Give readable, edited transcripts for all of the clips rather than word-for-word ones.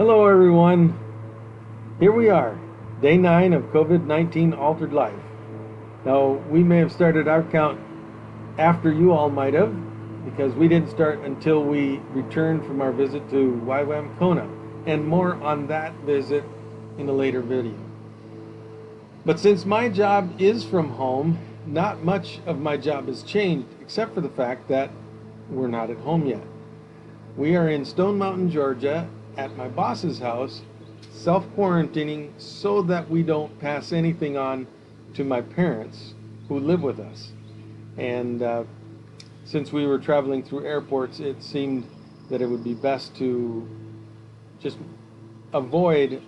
Hello, everyone. Here we are, day 9 of COVID-19 altered life. Now, we may have started our count after you all might have, because we didn't start until we returned from our visit to YWAM Kona, and more on that visit in a later video. But since my job is from home, not much of my job has changed, except for the fact that we're not at home yet. We are in Stone Mountain, Georgia, at my boss's house, self-quarantining so that we don't pass anything on to my parents who live with us. And since we were traveling through airports, it seemed that it would be best to just avoid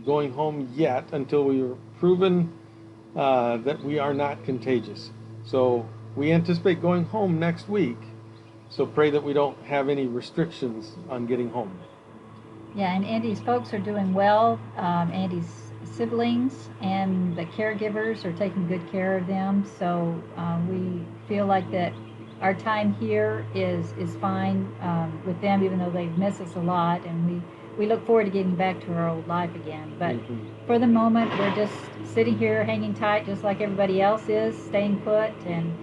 going home yet until we were proven that we are not contagious. So we anticipate going home next week. So pray that we don't have any restrictions on getting home. Yeah, and Andy's folks are doing well. Andy's siblings and the caregivers are taking good care of them. So we feel like that our time here is fine with them, even though they miss us a lot. And we look forward to getting back to our old life again. But for the moment, we're just sitting here hanging tight just like everybody else is, staying put, and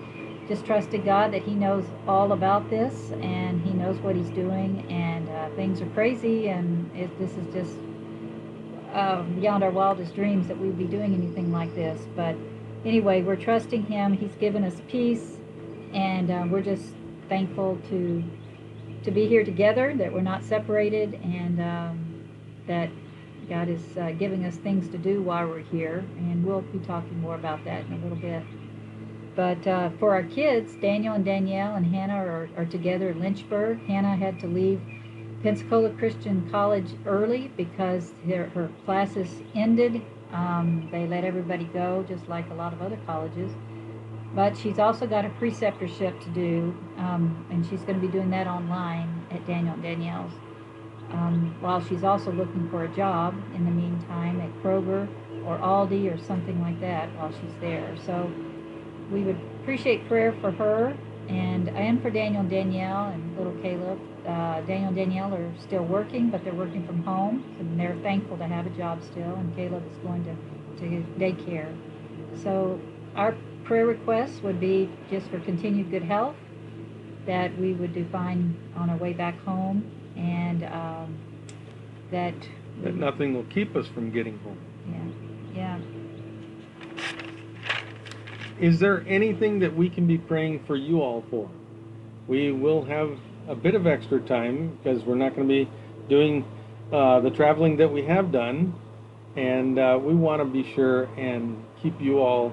just trusting God that He knows all about this and He knows what He's doing. And things are crazy, and this is just beyond our wildest dreams that we'd be doing anything like this. But anyway, we're trusting Him. He's given us peace, and we're just thankful to be here together, that we're not separated, and that God is giving us things to do while we're here. And we'll be talking more about that in a little bit. But for our kids, Daniel and Danielle and Hannah are together in Lynchburg. Hannah had to leave Pensacola Christian College early because her classes ended. They let everybody go, just like a lot of other colleges. But she's also got a preceptorship to do, and she's going to be doing that online at Daniel and Danielle's, while she's also looking for a job in the meantime at Kroger or Aldi or something like that while she's there. So we would appreciate prayer for her and for Daniel and Danielle and little Caleb. Daniel and Danielle are still working, but they're working from home, and they're thankful to have a job still, and Caleb is going to daycare. So our prayer requests would be just for continued good health, that we would do fine on our way back home, and that nothing will keep us from getting home. Yeah. Is there anything that we can be praying for you all for? We will have a bit of extra time because we're not going to be doing the traveling that we have done, and we want to be sure and keep you all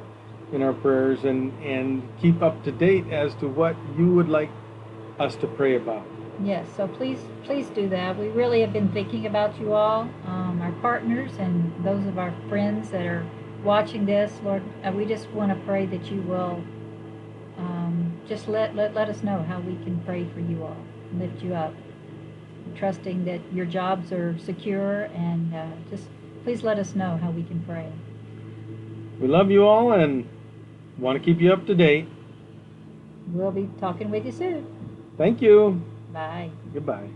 in our prayers and keep up to date as to what you would like us to pray about. Yes, so please do that. We really have been thinking about you all, our partners, and those of our friends that are watching this. Lord, we just want to pray that you will just let us know how we can pray for you all, lift you up, trusting that your jobs are secure, and just please let us know how we can pray. We love you all and want to keep you up to date. We'll be talking with you soon. Thank you. Bye. Goodbye.